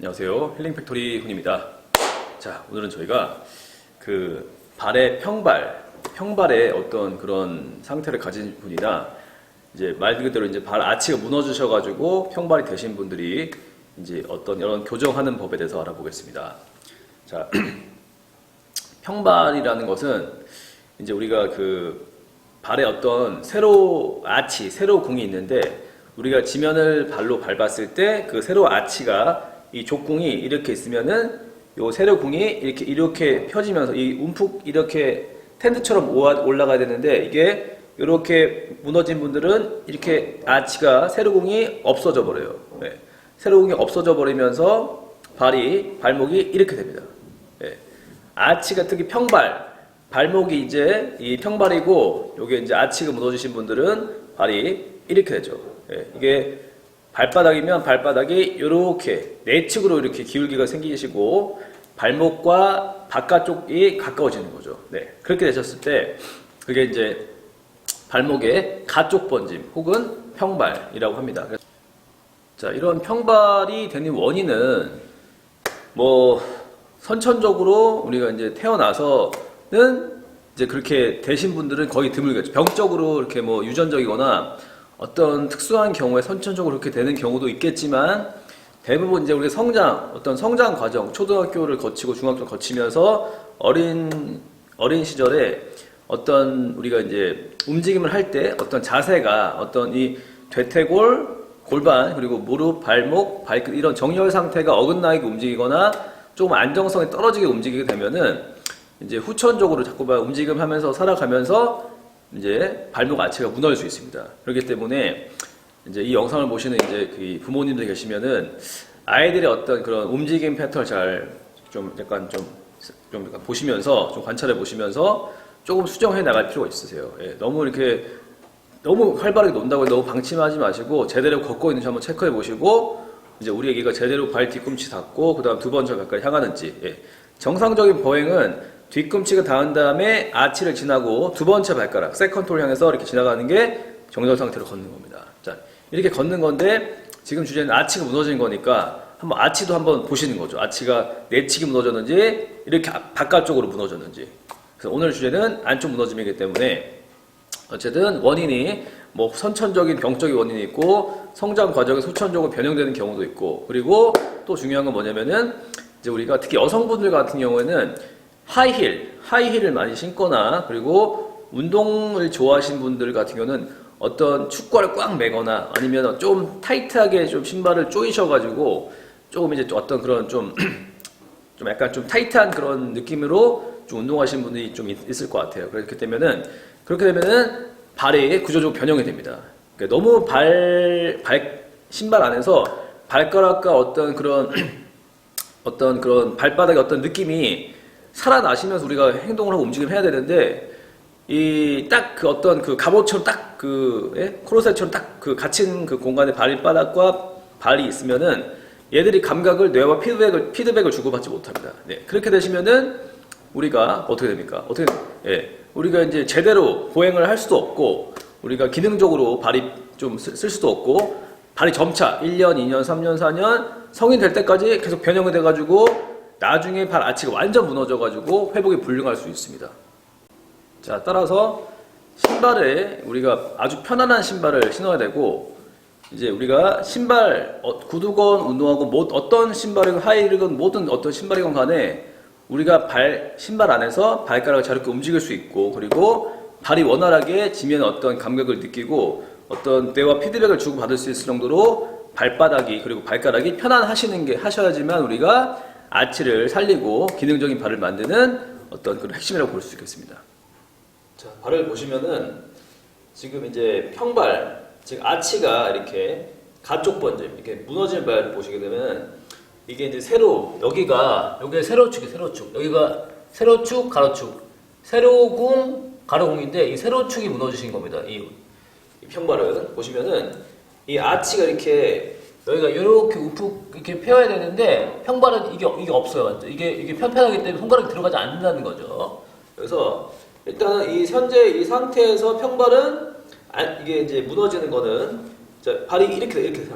안녕하세요. 힐링팩토리 훈입니다. 자, 오늘은 저희가 그 발의 평발의 어떤 그런 상태를 가진 분이나 이제 말 그대로 이제 발 아치가 무너지셔가지고 평발이 되신 분들이 이제 어떤 이런 교정하는 법에 대해서 알아보겠습니다. 자, 평발이라는 것은 이제 우리가 그 발에 어떤 세로 공이 있는데 우리가 지면을 발로 밟았을 때 그 세로 아치가 이 족궁이 이렇게 있으면은 요 세로궁이 이렇게 펴지면서 이 움푹 이렇게 텐트처럼 올라가야 되는데 이게 이렇게 무너진 분들은 이렇게 아치가 세로궁이 없어져 버려요. 네. 세로궁이 없어져 버리면서 발목이 이렇게 됩니다. 네. 아치가 특히 발목이 이제 이 평발이고 요게 이제 아치가 무너지신 분들은 발이 이렇게 되죠. 네. 이게 발바닥이면 발바닥이 이렇게 내측으로 이렇게 기울기가 생기시고 발목과 바깥쪽이 가까워지는 거죠. 네. 그렇게 되셨을 때 그게 이제 발목의 가쪽 번짐 혹은 평발이라고 합니다. 자, 이런 평발이 되는 원인은 뭐 선천적으로 우리가 이제 태어나서는 이제 그렇게 되신 분들은 거의 드물겠죠. 병적으로 이렇게 뭐 유전적이거나 어떤 특수한 경우에 선천적으로 그렇게 되는 경우도 있겠지만 대부분 이제 우리가 어떤 성장 과정, 초등학교를 거치고 중학교를 거치면서 어린 시절에 어떤 우리가 이제 움직임을 할 때 어떤 자세가 어떤 이 대퇴골, 골반, 그리고 무릎, 발목, 발끝 이런 정렬 상태가 어긋나게 움직이거나 조금 안정성이 떨어지게 움직이게 되면은 이제 후천적으로 자꾸만 움직임하면서 살아가면서 이제 발목 아치가 무너질 수 있습니다. 그렇기 때문에 이제 이 영상을 보시는 이제 그 부모님들 계시면은 아이들의 어떤 그런 움직임 패턴을 약간 보시면서 좀 관찰해 보시면서 조금 수정해 나갈 필요가 있으세요. 예, 너무 활발하게 논다고 너무 방침하지 마시고 제대로 걷고 있는지 한번 체크해 보시고 이제 우리 애기가 제대로 발 뒤꿈치 닿고 그다음 두 번째 가까이 향하는지. 예. 정상적인 보행은 뒤꿈치가 닿은 다음에 아치를 지나고 두 번째 발가락, 세컨톨 향해서 이렇게 지나가는 게 정상 상태로 걷는 겁니다. 자, 이렇게 걷는 건데 지금 주제는 아치가 무너진 거니까 아치도 한번 보시는 거죠. 아치가 내측이 무너졌는지 이렇게 바깥쪽으로 무너졌는지. 그래서 오늘 주제는 안쪽 무너짐이기 때문에 어쨌든 원인이 뭐 선천적인 병적인 원인이 있고 성장 과정에서 후천적으로 변형되는 경우도 있고 그리고 또 중요한 건 뭐냐면은 이제 우리가 특히 여성분들 같은 경우에는 하이힐을 많이 신거나 그리고 운동을 좋아하시는 분들 같은 경우는 어떤 축구화를 꽉 매거나 아니면 좀 타이트하게 좀 신발을 조이셔가지고 조금 이제 어떤 그런 좀 약간 좀 타이트한 그런 느낌으로 좀 운동하시는 분들이 좀 있을 것 같아요. 그렇게 되면은 발이 구조적으로 변형이 됩니다. 그러니까 너무 신발 안에서 발가락과 어떤 그런 발바닥의 어떤 느낌이 살아나시면서 우리가 행동을 하고 움직임을 해야 되는데 어떤 갑옷처럼 코르셋처럼 갇힌 그 공간에 발바닥과 발이 있으면은 얘들이 감각을 뇌와 피드백을 주고받지 못합니다. 네. 그렇게 되시면은 우리가 어떻게 됩니까? 우리가 이제 제대로 보행을 할 수도 없고 우리가 기능적으로 발이 좀 쓸 수도 없고 발이 점차 1년, 2년, 3년, 4년 성인 될 때까지 계속 변형이 돼가지고 나중에 발 아치가 완전 무너져가지고 회복이 불능할 수 있습니다. 자, 따라서 신발에 우리가 아주 편안한 신발을 신어야 되고 이제 우리가 구두건 운동화건 어떤 신발이건 하이힐이건 모든 어떤 신발이건 간에 우리가 신발 안에서 발가락을 자유롭게 움직일 수 있고 그리고 발이 원활하게 지면에 어떤 감각을 느끼고 어떤 뇌와 피드백을 주고받을 수 있을 정도로 발바닥이 그리고 발가락이 하셔야지만 우리가 아치를 살리고 기능적인 발을 만드는 어떤 그런 핵심이라고 볼 수 있겠습니다. 자, 발을 보시면은 지금 이제 평발, 즉 아치가 이렇게 가쪽 번짐, 이렇게 무너진 발을 보시게 되면 이게 이제 여기가 세로축, 여기가 세로축, 가로축, 세로궁, 가로궁인데 이 세로축이 무너지신 겁니다. 이 평발은 보시면은 이 아치가 이렇게 여기가 이렇게 우푹 이렇게 펴야 되는데 평발은 이게 없어요. 완전 이게 편편하기 때문에 손가락이 들어가지 않는다는 거죠. 그래서 일단은 현재 이 상태에서 평발은 이게 이제 무너지는 거는 발이 이렇게 삽니다.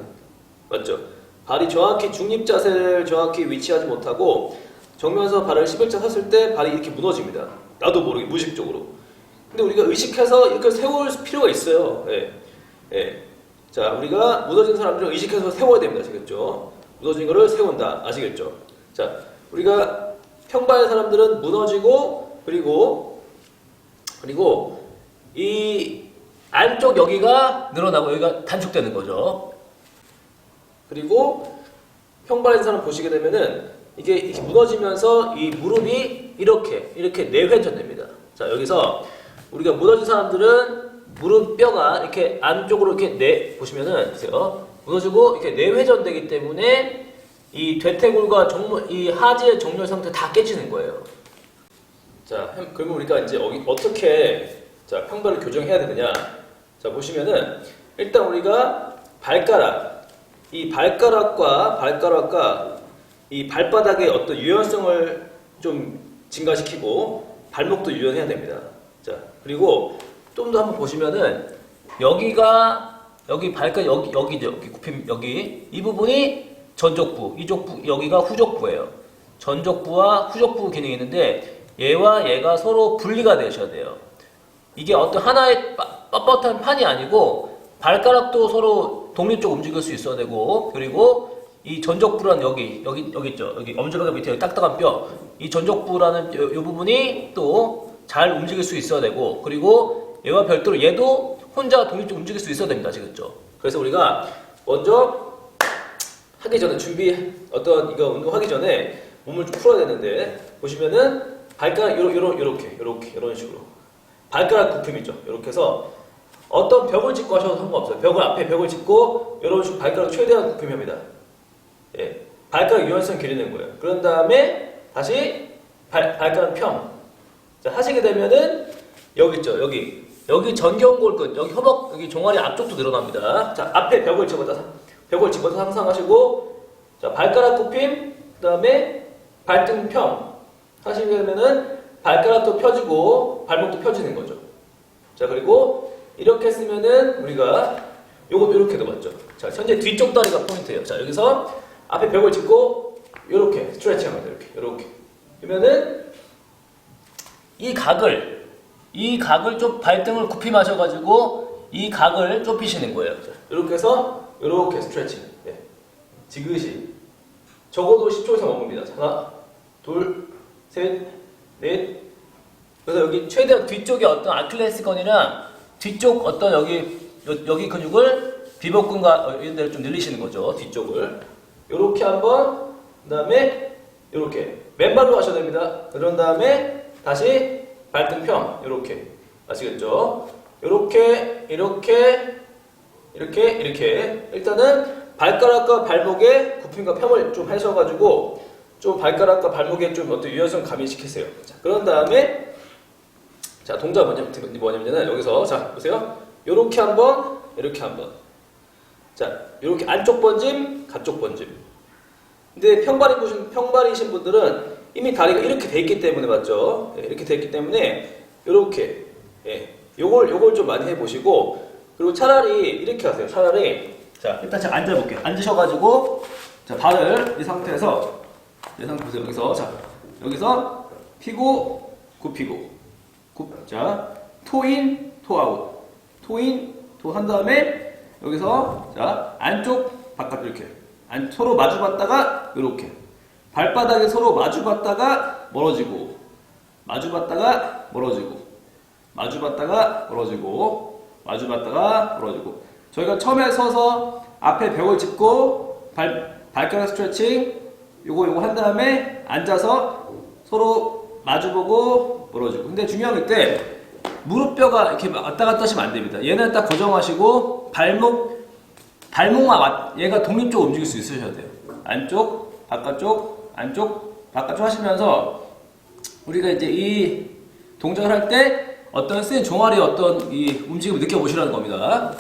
맞죠? 발이 정확히 중립 자세를 정확히 위치하지 못하고 정면에서 발을 11자 섰을 때 발이 이렇게 무너집니다. 나도 모르게 무의식적으로. 근데 우리가 의식해서 이렇게 세울 필요가 있어요. 예. 예. 자, 우리가 무너진 사람들을 의식해서 세워야 됩니다. 아시겠죠? 무너진 거를 세운다. 아시겠죠? 자, 우리가 평발의 사람들은 무너지고 그리고 이 안쪽 여기가 늘어나고 여기가 단축되는 거죠. 그리고 평발의 사람 보시게 되면은 이게 무너지면서 이 무릎이 이렇게 내회전됩니다. 자, 여기서 우리가 무너진 사람들은 무릎뼈가 이렇게 안쪽으로 이렇게 보시면은 보세요. 무너지고 이렇게 내회전되기 때문에 이 대퇴골과 이 하지의 정렬 상태 다 깨지는 거예요. 자, 그러면 우리가 이제 어떻게 자, 평발을 교정해야 되느냐? 자, 보시면은 일단 우리가 이 발가락과 이 발바닥의 어떤 유연성을 좀 증가시키고 발목도 유연해야 됩니다. 자, 그리고 좀 더 한번 보시면은 여기 발가락 여기죠. 여기 굽힘 여기 이 부분이 전족부, 여기가 후족부예요. 전족부와 후족부 기능이 있는데 얘와 얘가 서로 분리가 되셔야 돼요. 이게 어떤 하나의 뻣뻣한 판이 아니고 발가락도 서로 독립적으로 움직일 수 있어야 되고 그리고 이 전족부라는 여기 있죠. 여기 엄지발가락 밑에 여기 딱딱한 뼈. 이 전족부라는 이 부분이 또 잘 움직일 수 있어야 되고 그리고 얘와 별도로 얘도 혼자 독립적으로 움직일 수 있어야 됩니다. 아시겠죠? 그래서 우리가 먼저 하기 전에 이거 운동하기 전에 몸을 좀 풀어야 되는데 보시면은 발가락 이런 식으로 발가락 굽힘이죠. 이렇게 해서 어떤 벽을 짚고 하셔도 상관없어요. 앞에 벽을 짚고 이런 식으로 발가락 최대한 굽힘합니다. 예, 발가락 유연성 기르는 거예요. 그런 다음에 다시 발가락 평. 자, 하시게 되면은 여기 있죠. 여기 전경골 여기 허벅 여기 종아리 앞쪽도 늘어납니다. 자, 앞에 벽을 집어서 상상하시고 자, 발가락 굽힘 그다음에 발등 평 하시게 되면은 발가락도 펴지고 발목도 펴지는 거죠. 자, 그리고 이렇게 쓰면은 우리가 이렇게도 맞죠. 자, 현재 뒤쪽 다리가 포인트예요. 자, 여기서 앞에 벽을 짚고 이렇게 스트레칭 합니다. 이렇게 그러면은 이 각을 좀 발등을 굽힘하셔가지고 이 각을 좁히시는 거예요. 자, 이렇게 해서 이렇게 스트레칭. 네. 지그시 적어도 10초 이상 먹습니다. 하나, 둘, 셋, 넷. 그래서 여기 최대한 뒤쪽에 어떤 아킬레스건이랑 뒤쪽 어떤 여기 근육을 비복근과 이런 데를 좀 늘리시는 거죠. 뒤쪽을 이렇게 한번 그다음에 이렇게 맨발로 하셔야 됩니다. 그런 다음에 다시 발등 평 이렇게 아시겠죠? 이렇게 일단은 발가락과 발목의 굽힘과 평을 좀 하셔가지고 좀 발가락과 발목에 좀 어떤 유연성 가미시키세요. 자, 그런 다음에 자, 동작 뭐냐면은 여기서 자, 보세요. 이렇게 한번 자, 이렇게 안쪽 번짐, 가쪽 번짐. 근데 평발이신 분들은 이미 다리가 이렇게 돼 있기 때문에 맞죠? 네, 이렇게 돼 있기 때문에 이렇게 요걸 좀 많이 해보시고 그리고 차라리 이렇게 하세요. 자, 일단 제가 앉아볼게요. 앉으셔가지고 자, 발을 이 상태에서 보세요. 여기서 피고 굽히고 자, 토인 토아웃 토인 토 한 다음에 여기서 자, 안쪽 바깥 이렇게 서로 마주봤다가 이렇게 발바닥에 서로 마주봤다가 멀어지고 마주봤다가 멀어지고 저희가 처음에 서서 앞에 벽을 짚고 발가락 스트레칭 요거 한 다음에 앉아서 서로 마주보고 멀어지고 근데 중요한 게 이때 무릎뼈가 이렇게 왔다 갔다 하시면 안 됩니다. 얘는 딱 고정하시고 발목만 얘가 독립적으로 움직일 수 있으셔야 돼요. 안쪽 바깥쪽 하시면서 우리가 이제 이 동작을 할 때 어떤 쓴 종아리의 어떤 이 움직임을 느껴보시라는 겁니다.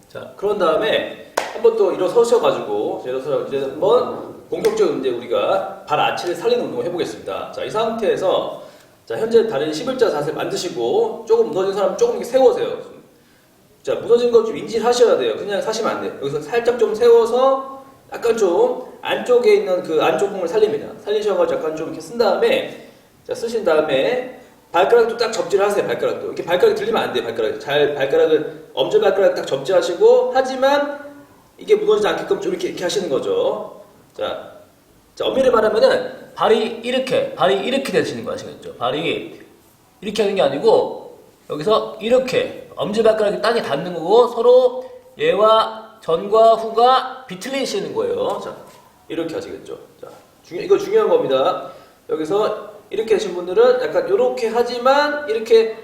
자, 그런 다음에 한번 또 일어서셔가지고 이제 한번 본격적으로 이제 우리가 발 아치를 살리는 운동을 해보겠습니다. 자, 이 상태에서 자, 현재 다리를 11자 자세 만드시고 조금 무너진 사람 조금 이렇게 세워세요. 자, 무너진 거 좀 인지하셔야 돼요. 그냥 사시면 안 돼요. 여기서 살짝 좀 세워서 약간 좀 안쪽에 있는 그 안쪽 부분을 살립니다. 살리셔가지고 약간 좀 이렇게 쓴 다음에 자 쓰신 다음에 발가락도 딱 접지를 하세요. 발가락도 이렇게 발가락이 들리면 안 돼요. 발가락 잘 발가락을 엄지발가락 딱 접지하시고 하지만 이게 무너지지 않게끔 좀 이렇게 하시는 거죠. 자 엄밀히 말하면은 발이 이렇게 되시는 거 아시겠죠? 발이 이렇게 하는 게 아니고 여기서 이렇게 엄지발가락이 땅에 닿는 거고 서로 얘와 전과 후가 비틀리시는 거예요. 자 이렇게 하시겠죠? 자 이거 중요한 겁니다. 여기서 이렇게 하신 분들은 약간 이렇게 하지만 이렇게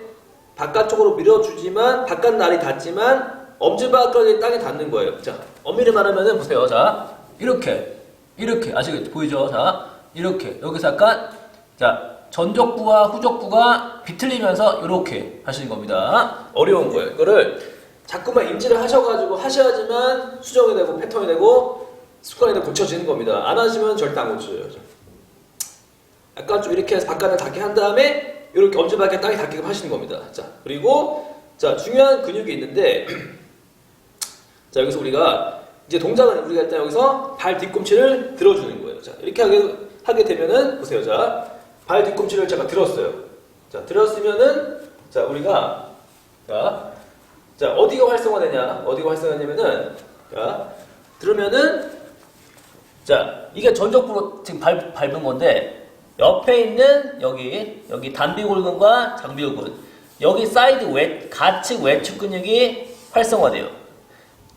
바깥쪽으로 밀어주지만 바깥 날이 닿지만 엄지발가락이 땅에 닿는 거예요. 자 엄밀히 말하면은 보세요. 자 이렇게 아시겠죠? 보이죠? 자 이렇게 여기서 약간 자 전족부와 후족부가 비틀리면서 이렇게 하시는 겁니다. 어려운 거예요. 이거를 자꾸만 인지를 하셔가지고 하셔야지만 수정이 되고 패턴이 되고 습관이 되고 고쳐지는 겁니다. 안 하시면 절대 안 고쳐져요. 약간 좀 이렇게 해서 바깥을 닿게 한 다음에 이렇게 엄지발가락 땅에 닿게끔 하시는 겁니다. 자 그리고 자 중요한 근육이 있는데 자 여기서 우리가 이제 동작은 우리가 일단 여기서 발 뒤꿈치를 들어주는 거예요. 자 이렇게 하게 되면은 보세요. 자 발 뒤꿈치를 제가 들었어요. 자 들었으면은 자 우리가 자 어디가 활성화되냐? 어디가 활성화되냐면은 자 들으면은 자 이게 전족부로 지금 밟은 건데 옆에 있는 여기 단비골근과 장비골근 여기 사이드 가측 외축 근육이 활성화돼요.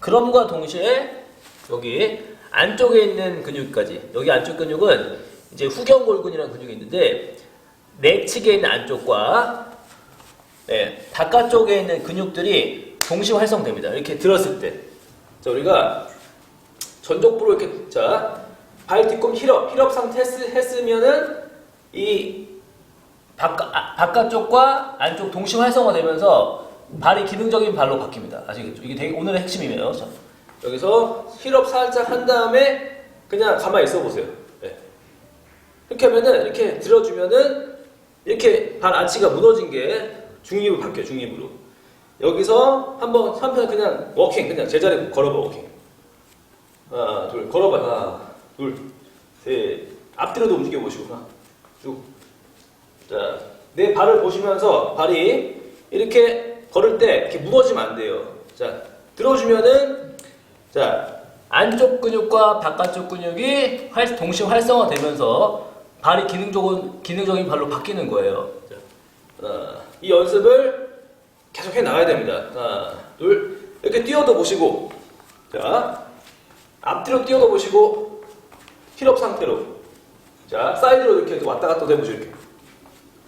그럼과 동시에 여기 안쪽에 있는 근육까지 여기 안쪽 근육은 이제 후경골근이라는 근육이 있는데 내측에 있는 안쪽과 바깥쪽에 있는 근육들이 동시에 활성됩니다. 이렇게 들었을 때 자 우리가 전족부로 이렇게 자 발 뒤꿈치 힐업 상태 했으면은 이 바깥쪽과 안쪽 동시 활성화되면서 발이 기능적인 발로 바뀝니다. 아시겠죠? 이게 되게 오늘의 핵심이에요. 자, 여기서 힐업 살짝 한 다음에 그냥 가만히 있어 보세요. 네. 이렇게 하면은 이렇게 들어주면은 이렇게 발 아치가 무너진 게 중립으로 바뀌어요. 중립으로. 여기서 한편 그냥 워킹 그냥 제자리 걸어봐 워킹. 하나 둘 걸어봐. 하나 둘 셋 앞뒤로도 움직여 보시고 하나 쭉. 자, 내 발을 보시면서 발이 이렇게 걸을 때 이렇게 무너지면 안 돼요. 자, 들어주면은 자 안쪽 근육과 바깥쪽 근육이 동시에 활성화되면서 발이 기능적인 발로 바뀌는 거예요. 자, 이 연습을 계속 해 나가야 됩니다. 하나, 둘, 이렇게 뛰어도 보시고, 자, 앞뒤로 뛰어도 보시고, 힐업 상태로, 자, 사이드로 이렇게 왔다 갔다 해보시고 이렇게.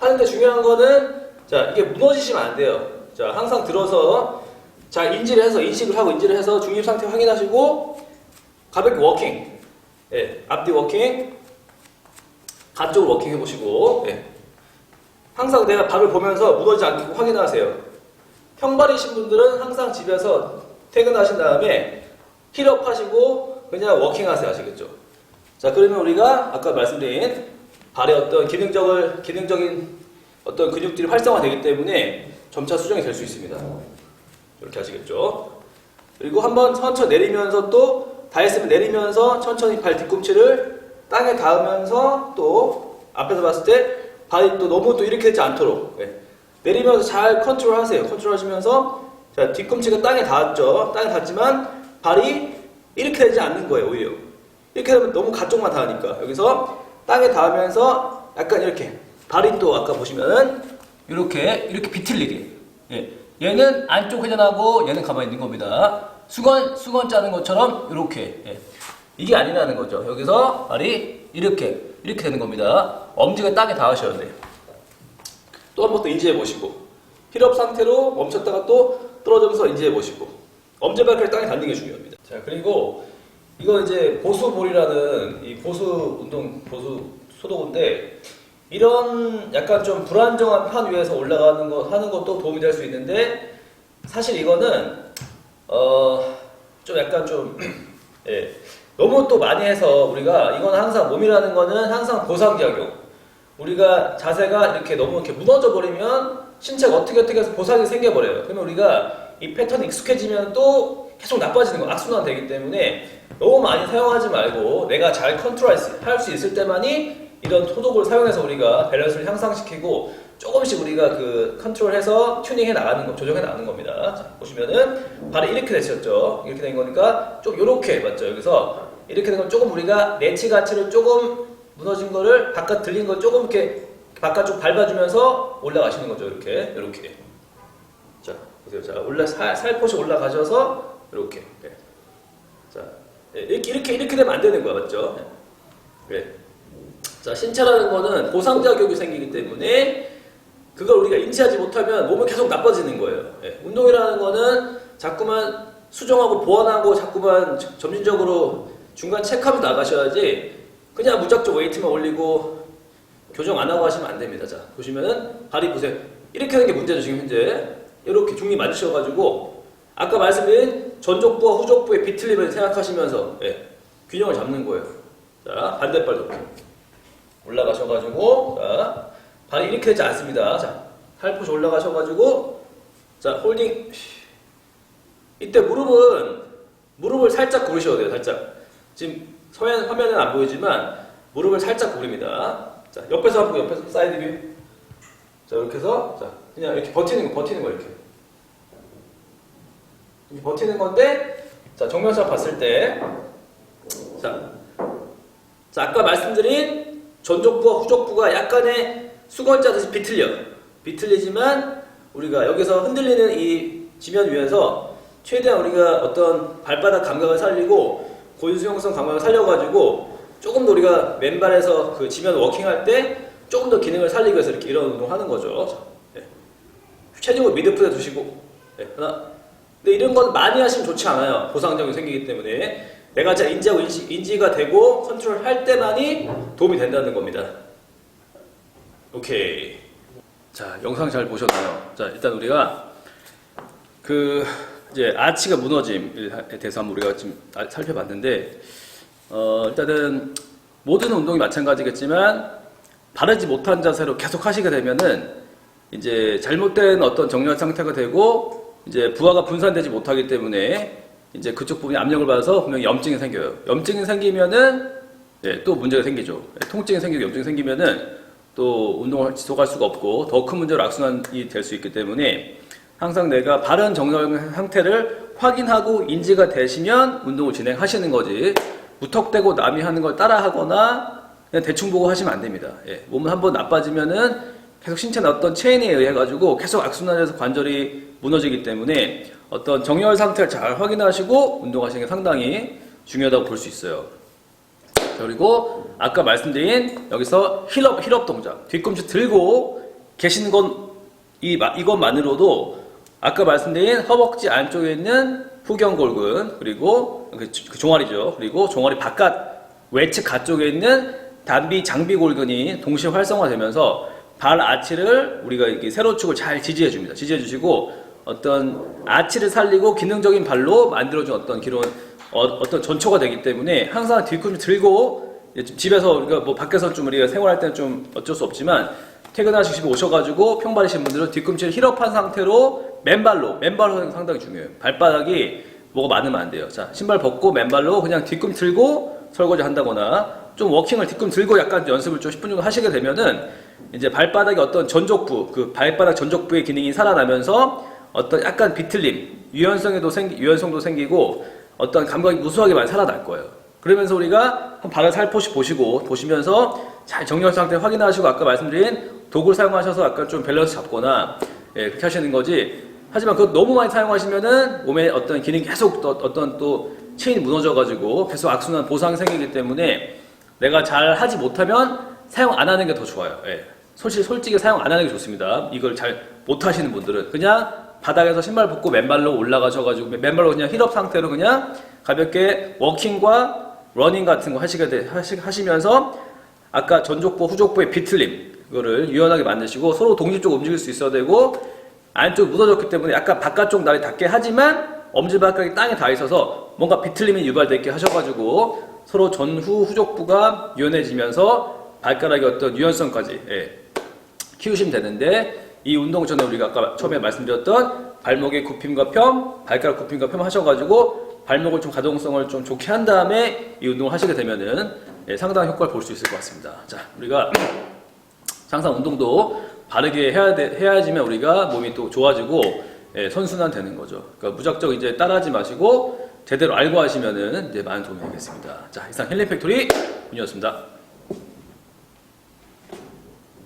하는데 중요한 거는 자 이게 무너지시면 안 돼요. 자 항상 들어서 자 인식을 하고 인지를 해서 중립 상태 확인하시고 가볍게 워킹, 앞뒤 워킹, 가쪽으로 워킹 해보시고 항상 내가 발을 보면서 무너지지 않게 확인하세요. 평발이신 분들은 항상 집에서 퇴근하신 다음에 힐업 하시고 그냥 워킹 하세요. 아시겠죠? 자 그러면 우리가 아까 말씀드린 발의 어떤 기능적인 어떤 근육들이 활성화되기 때문에 점차 수정이 될 수 있습니다. 이렇게 하시겠죠? 그리고 한번 천천히 내리면서 또 다 했으면 내리면서 천천히 발 뒤꿈치를 땅에 닿으면서 또 앞에서 봤을 때 발이 또 너무 또 이렇게 되지 않도록 내리면서 잘 컨트롤 하세요. 컨트롤 하시면서 자 뒤꿈치가 땅에 닿았죠. 땅에 닿지만 발이 이렇게 되지 않는 거예요. 오히려 이렇게 되면 너무 가쪽만 닿으니까 여기서 땅에 닿으면서 약간 이렇게 발이 또 아까 보시면은 이렇게 비틀리게 얘는 안쪽 회전하고 얘는 가만히 있는 겁니다. 수건 짜는 것처럼 이렇게 이게 아니라는 거죠. 여기서 발이 이렇게 되는 겁니다. 엄지가 땅에 닿으셔야 돼요. 또 한 번 더 인지해 보시고 힐업 상태로 멈췄다가 또 떨어지면서 인지해 보시고 엄지발가락이 땅에 닿는 게 중요합니다. 자 그리고 이거 이제 보수볼이라는 이 보수 소도구인데 이런 약간 좀 불안정한 판 위에서 올라가는 거 하는 것도 도움이 될 수 있는데 사실 이거는 좀 약간 좀 너무 또 많이 해서 우리가 이건 항상 몸이라는 거는 항상 보상작용. 우리가 자세가 이렇게 너무 이렇게 무너져 버리면 신체가 어떻게 해서 보상이 생겨버려요. 그러면 우리가 이 패턴이 익숙해지면 또 계속 나빠지는 거 악순환 되기 때문에 너무 많이 사용하지 말고 내가 잘 컨트롤할 수 있을 때만이 이런 소독을 사용해서 우리가 밸런스를 향상시키고 조금씩 우리가 그 컨트롤해서 튜닝해 나가는 거, 조정해 나가는 겁니다. 자, 보시면은 발이 이렇게 되셨죠? 이렇게 된 거니까 좀 이렇게 맞죠? 여기서 이렇게 된 건 조금 우리가 내치 가치를 조금 무너진 거를 바깥 들린 걸 조금 이렇게 바깥쪽 밟아주면서 올라가시는 거죠. 이렇게. 자, 보세요. 자, 살포시 올라가셔서 이렇게. 네. 자, 이렇게 되면 안 되는 거야, 맞죠? 네. 자, 신체라는 거는 보상작용이 생기기 때문에 그걸 우리가 인지하지 못하면 몸은 계속 나빠지는 거예요. 네. 운동이라는 거는 자꾸만 수정하고 보완하고 자꾸만 점진적으로 중간 체크하면서 나가셔야지 그냥 무작정 웨이트만 올리고 교정 안 하고 하시면 안 됩니다. 자, 보시면은 발이 보세요. 이렇게 하는 게 문제죠, 지금 현재. 이렇게 중리 맞으셔가지고 아까 말씀드린 전족부와 후족부의 비틀림을 생각하시면서 균형을 잡는 거예요. 자, 반대발도 올라가셔가지고 자, 발이 이렇게 되지 않습니다. 자, 살포시 올라가셔가지고 자, 홀딩. 이때 무릎을 살짝 구르셔야 돼요. 살짝. 지금 화면은 안 보이지만 무릎을 살짝 구릅니다. 자, 옆에서 한번 옆에서 사이드 뷰. 자, 이렇게 해서 자, 그냥 이렇게 버티는 거 이렇게. 이렇게 버티는 건데 자, 정면에서 봤을 때 자, 아까 말씀드린 전족부와 후족부가 약간의 수건짜듯이 비틀리지만 우리가 여기서 흔들리는 이 지면 위에서 최대한 우리가 어떤 발바닥 감각을 살리고 고유수용성 감각을 살려가지고 조금 더 우리가 맨발에서 그 지면 워킹할 때 조금 더 기능을 살리기 위해서 이렇게 이런 운동 하는 거죠. 자, 체중을 미드풋에 두시고 하나. 근데 이런 건 많이 하시면 좋지 않아요. 보상적이 생기기 때문에 내가 잘 인지하고 인지가 되고 컨트롤 할 때만이 도움이 된다는 겁니다. 오케이. 자, 영상 잘 보셨나요? 자, 일단 우리가 이제 아치가 무너짐에 대해서 한번 우리가 지금 살펴봤는데 일단은 모든 운동이 마찬가지겠지만 바르지 못한 자세로 계속 하시게 되면은 이제 잘못된 어떤 정렬 상태가 되고 이제 부하가 분산되지 못하기 때문에 이제 그쪽 부분이 압력을 받아서 분명히 염증이 생겨요. 염증이 생기면은 또 문제가 생기죠. 통증이 생기고 염증이 생기면은 또 운동을 지속할 수가 없고 더 큰 문제로 악순환이 될 수 있기 때문에 항상 내가 바른 정렬 상태를 확인하고 인지가 되시면 운동을 진행하시는 거지 무턱대고 남이 하는 걸 따라하거나 그냥 대충 보고 하시면 안 됩니다. 몸은 한번 나빠지면은 계속 신체는 어떤 체인에 의해 가지고 계속 악순환해서 관절이 무너지기 때문에 어떤 정렬 상태를 잘 확인하시고 운동하시는 게 상당히 중요하다고 볼 수 있어요. 그리고 아까 말씀드린 여기서 힐업 동작 뒤꿈치 들고 계시는 건 이것만으로도 아까 말씀드린 허벅지 안쪽에 있는 후경골근 그리고 그 종아리죠. 그리고 종아리 바깥 외측 가쪽에 있는 장비골근이 동시에 활성화되면서 발 아치를 우리가 이렇게 세로축을 잘 지지해 줍니다. 지지해 주시고 어떤 아치를 살리고 기능적인 발로 만들어준 어떤 전초가 되기 때문에 항상 뒤꿈치 들고 집에서 우리가 뭐 밖에서 좀 우리가 생활할 때는 좀 어쩔 수 없지만 퇴근하시고 오셔가지고 평발이신 분들은 뒤꿈치를 힐업한 상태로 맨발로 상당히 중요해요. 발바닥이 뭐가 많으면 안 돼요. 자, 신발 벗고 맨발로 그냥 뒤꿈치 들고 설거지 한다거나 좀 워킹을 뒤꿈치 들고 약간 연습을 좀 10분 정도 하시게 되면은 이제 발바닥의 어떤 전족부, 그 발바닥 전족부의 기능이 살아나면서 어떤 약간 비틀림, 유연성도 생기고 어떤 감각이 무수하게 많이 살아날 거예요. 그러면서 우리가 발을 살포시 보시면서 잘 정렬 상태 확인하시고 아까 말씀드린 도구를 사용하셔서 약간 좀 밸런스 잡거나 그렇게 하시는 거지. 하지만 그거 너무 많이 사용하시면은 몸에 어떤 기능이 계속 어떤 또 체인이 무너져가지고 계속 악순환 보상이 생기기 때문에 내가 잘 하지 못하면 사용 안 하는 게 더 좋아요. 솔직히 사용 안 하는 게 좋습니다. 이걸 잘 못하시는 분들은 그냥 바닥에서 신발 벗고 맨발로 올라가셔가지고 맨발로 그냥 힐업 상태로 그냥 가볍게 워킹과 러닝 같은 거 하시면서 아까 전족부 후족부의 비틀림 그거를 유연하게 만드시고 서로 동질적으로 움직일 수 있어야 되고 안쪽 무너졌기 때문에 약간 바깥쪽 날이 닿게 하지만 엄지발가락이 땅에 닿아 있어서 뭔가 비틀림이 유발되게 하셔가지고 서로 전후 후족부가 유연해지면서 발가락의 어떤 유연성까지 키우시면 되는데 이 운동 전에 우리가 아까 처음에 말씀드렸던 발목의 굽힘과 펴, 발가락 굽힘과 펴 하셔가지고 발목을 좀 가동성을 좀 좋게 한 다음에 이 운동을 하시게 되면은 예, 상당한 효과를 볼 수 있을 것 같습니다. 자, 우리가 항상 운동도 바르게 해야지만 우리가 몸이 또 좋아지고 예, 선순환 되는 거죠. 그러니까 무작정 이제 따라하지 마시고 제대로 알고 하시면은 이제 많은 도움이 되겠습니다. 자, 이상 힐링 팩토리 문이었습니다.